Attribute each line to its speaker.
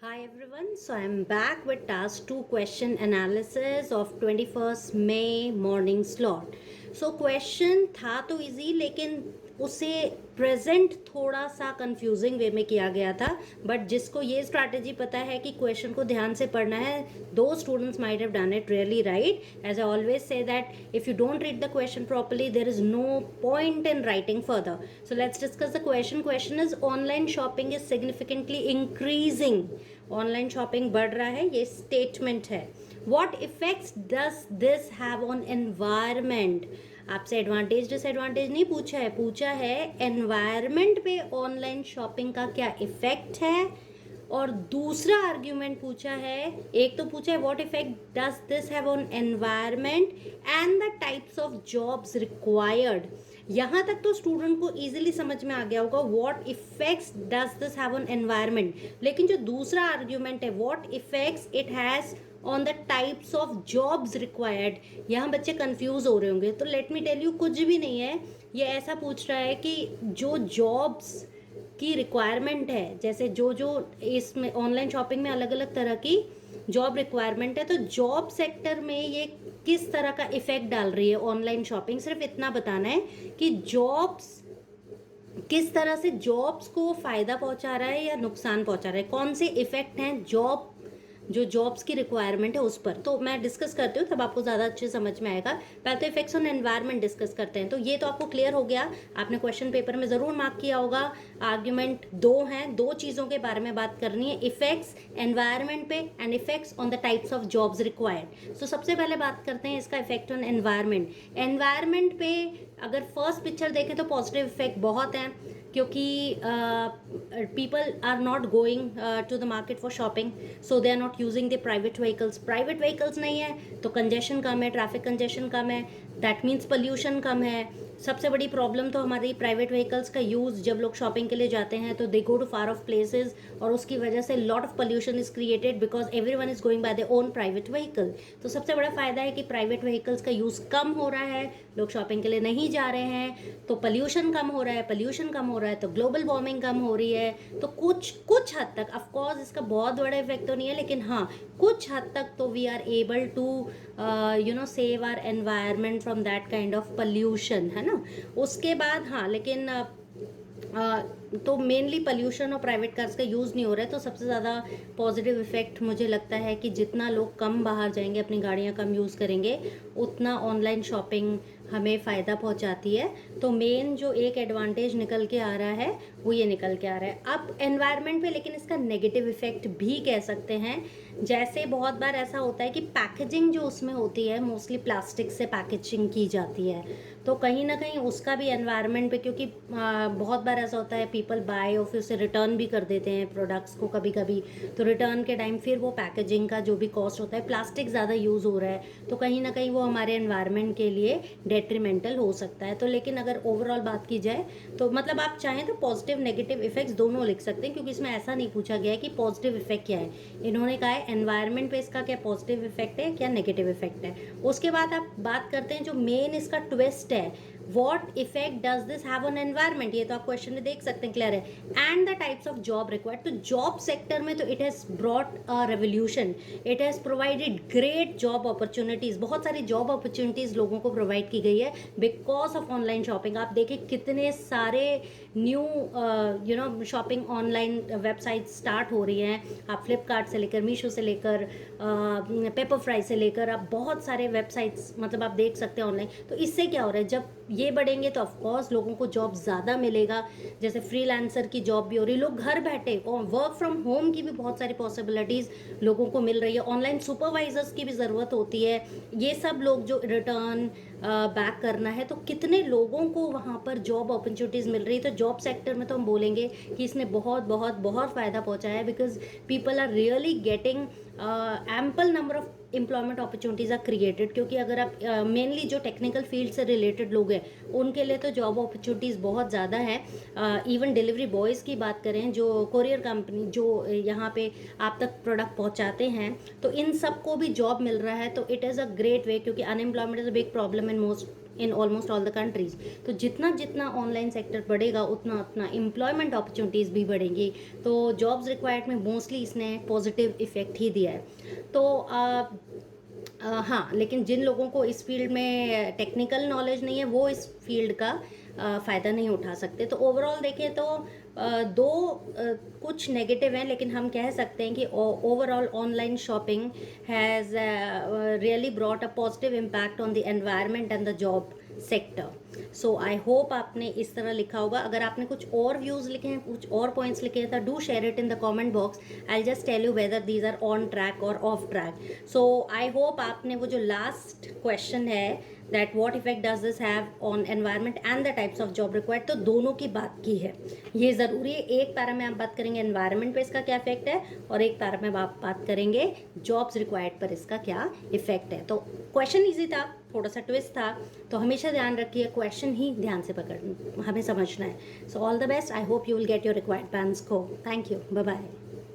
Speaker 1: Hi everyone, so I'm back with task 2 question analysis of 21st May morning slot. So question था तो easy लेकिन उसे present थोड़ा सा कंफ्यूजिंग वे में किया गया था, बट जिसको ये स्ट्रैटेजी पता है कि क्वेश्चन को ध्यान से पढ़ना है, दो students might have done it really right. As I always say that if you don't read the question properly there is no point in writing further. So let's discuss the question. Question is online shopping is significantly increasing. Online shopping बढ़ रहा है, ये statement है. What effects does this have on environment. आपसे advantage disadvantage नहीं पूछा है, पूछा है एनवायरमेंट पे ऑनलाइन शॉपिंग का क्या इफेक्ट है. और दूसरा आर्ग्यूमेंट पूछा है, एक तो पूछा है what effect does this have on environment and the types of jobs required. यहाँ तक तो स्टूडेंट को इजीली समझ में आ गया होगा what effects does this have on environment. लेकिन जो दूसरा आर्ग्यूमेंट है what effects it has on the types of jobs required, यहाँ बच्चे कंफ्यूज हो रहे होंगे. तो लेट मी टेल यू, कुछ भी नहीं है. ये ऐसा पूछ रहा है कि जो जॉब्स की रिक्वायरमेंट है, जैसे जो जो इसमें ऑनलाइन शॉपिंग में अलग अलग तरह की जॉब रिक्वायरमेंट है, तो जॉब सेक्टर में ये किस तरह का इफेक्ट डाल रही है ऑनलाइन शॉपिंग. सिर्फ इतना बताना है कि जॉब्स किस तरह से जॉब्स को फायदा पहुंचा रहा है या नुकसान पहुंचा रहा है, कौन से इफेक्ट हैं जॉब जो जॉब्स की रिक्वायरमेंट है उस पर. तो मैं डिस्कस करती हूँ, तब आपको ज़्यादा अच्छे समझ में आएगा. पहले तो इफेक्ट्स ऑन एनवायरनमेंट डिस्कस करते हैं. तो ये तो आपको क्लियर हो गया, आपने क्वेश्चन पेपर में ज़रूर मार्क किया होगा. आर्ग्यूमेंट दो हैं, दो चीज़ों के बारे में बात करनी है, इफेक्ट्स एनवायरनमेंट पे and effects on the types of jobs required. So सबसे पहले बात करते हैं इसका इफेक्ट ऑन एनवायरनमेंट. एनवायरनमेंट पे अगर फर्स्ट पिक्चर देखें तो पॉजिटिव इफेक्ट बहुत हैं, क्योंकि people are not going to the market for shopping, so they are not using the private vehicles. Private vehicles नहीं है तो कंजेशन कम है, ट्रैफिक कंजेशन कम है, दैट मीन्स पोल्यूशन कम है. सबसे बड़ी प्रॉब्लम तो हमारी प्राइवेट व्हीकल्स का यूज़, जब लोग शॉपिंग के लिए जाते हैं तो they go to far off places, और उसकी वजह से lot of pollution is created because every one is going by their own private vehicle. तो सबसे बड़ा फायदा है कि प्राइवेट व्हीकल्स का यूज़ कम हो रहा है, लोग शॉपिंग के लिए नहीं जा रहे हैं, तो पोल्यूशन कम हो रहा है. पोल्यूशन कम हो रहा है तो ग्लोबल वार्मिंग कम हो रही है. तो कुछ हद तक, ऑफकोर्स इसका बहुत बड़ा इफेक्ट तो नहीं है, लेकिन हाँ कुछ हद तक तो we are able to save our environment from that kind of pollution, है ना. उसके बाद हाँ, लेकिन तो मेनली पोल्यूशन और प्राइवेट कार्स का यूज़ नहीं हो रहा है. तो सबसे ज़्यादा पॉजिटिव इफेक्ट मुझे लगता है कि जितना लोग कम बाहर जाएंगे, अपनी गाड़ियाँ कम यूज़ करेंगे, उतना ऑनलाइन शॉपिंग हमें फ़ायदा पहुंचाती है. तो मेन जो एक एडवांटेज निकल के आ रहा है वो ये निकल के आ रहा है. अब एनवायरनमेंट पे लेकिन इसका नेगेटिव इफेक्ट भी कह सकते हैं. जैसे बहुत बार ऐसा होता है कि पैकेजिंग जो उसमें होती है, मोस्टली प्लास्टिक से पैकेजिंग की जाती है, तो कहीं ना कहीं उसका भी एनवायरनमेंट पे, क्योंकि बहुत बार ऐसा होता है पीपल बाय और फिर उसे रिटर्न भी कर देते हैं प्रोडक्ट्स को कभी कभी. तो रिटर्न के टाइम फिर वो पैकेजिंग का जो भी कॉस्ट होता है, प्लास्टिक ज़्यादा यूज़ हो रहा है, तो कहीं ना कहीं वो हमारे एनवायरनमेंट के लिए डेट्रीमेंटल हो सकता है. तो लेकिन अगर ओवरऑल बात की जाए तो मतलब आप चाहें तो पॉजिटिव नेगेटिव इफेक्ट्स दोनों लिख सकते हैं, क्योंकि इसमें ऐसा नहीं पूछा गया है कि पॉजिटिव इफेक्ट क्या है. इन्होंने कहा है एनवायरनमेंट पे इसका क्या पॉजिटिव इफेक्ट है, क्या नेगेटिव इफेक्ट है. उसके बाद आप बात करते हैं जो मेन इसका ट्विस्ट है, what effect does this have on environment. ये तो आप क्वेश्चन में देख सकते हैं, क्लियर है. And the types of job required. तो जॉब सेक्टर में तो it has brought a revolution, it has provided great job opportunities. बहुत सारी जॉब अपॉर्चुनिटीज़ लोगों को प्रोवाइड की गई है बिकॉज ऑफ ऑनलाइन शॉपिंग. आप देखिए कितने सारे new shopping online website start हो रही हैं. आप फ्लिपकार्ट से लेकर, मीशो से लेकर, पेपर फ्राई से लेकर, आप बहुत सारे वेबसाइट्स मतलब आप देख सकते हैं ऑनलाइन. तो इससे क्या हो रहा है, जब ये बढ़ेंगे तो ऑफकोर्स लोगों को जॉब ज़्यादा मिलेगा. जैसे फ्रीलांसर की जॉब भी हो रही है, लोग घर बैठे, और वर्क फ्रॉम होम की भी बहुत सारी पॉसिबिलिटीज़ लोगों को मिल रही है. ऑनलाइन सुपरवाइजर्स की भी ज़रूरत होती है. ये सब लोग जो रिटर्न बैक करना है, तो कितने लोगों को वहाँ पर जॉब अपॉर्चुनिटीज़ मिल रही है. तो जॉब सेक्टर में तो हम बोलेंगे कि इसने बहुत बहुत बहुत फ़ायदा पहुँचाया है, because people are really getting ample number of employment opportunities are created. क्योंकि अगर आप मेनली जो टेक्निकल फील्ड से रिलेटेड लोग हैं उनके लिए तो जॉब अपॉर्चुनिटीज़ बहुत ज़्यादा है. इवन डिलीवरी बॉयज़ की बात करें, जो कोरियर कंपनी जो यहाँ पे आप तक प्रोडक्ट पहुँचाते हैं, तो इन सब को भी जॉब मिल रहा है. तो it is a great way, क्योंकि unemployment is a big problem in most in almost all the countries. तो जितना जितना ऑनलाइन सेक्टर बढ़ेगा उतना उतना एम्प्लॉयमेंट अपॉर्चुनिटीज़ भी बढ़ेंगी। तो जॉब्स रिक्वायर्ड में मोस्टली इसने पॉजिटिव इफ़ेक्ट ही दिया है। तो हाँ, लेकिन जिन लोगों को इस फील्ड में टेक्निकल नॉलेज नहीं है वो इस फील्ड का फ़ायदा नहीं उठा सकते। तो ओवरऑल देखें तो कुछ नेगेटिव हैं, लेकिन हम कह सकते हैं कि overall online shopping has really brought a positive impact on the environment and the job sector. So I hope आपने इस तरह लिखा होगा। अगर आपने कुछ और व्यूज़ लिखे हैं, कुछ और पॉइंट्स लिखे हैं, तो do share it in the comment box. I just tell you whether these are on track और off track. So I hope आपने वो जो लास्ट क्वेश्चन है that what effect does this have on environment and the types of job required, तो दोनों की बात की है। ये ज़रूरी है, एक पैरा में आप बात करेंगे एनवायरनमेंट पे इसका क्या इफेक्ट है, और एक पैरा में आप बात करेंगे जॉब्स रिक्वायर्ड पर इसका क्या इफेक्ट है। तो क्वेश्चन ईजी था, थोड़ा सा ट्विस्ट था, तो हमेशा ध्यान रखिए क्वेश्चन ही ध्यान से पकड़ हमें समझना है। So all the best, I hope you will get your required band score. Thank you, bye bye.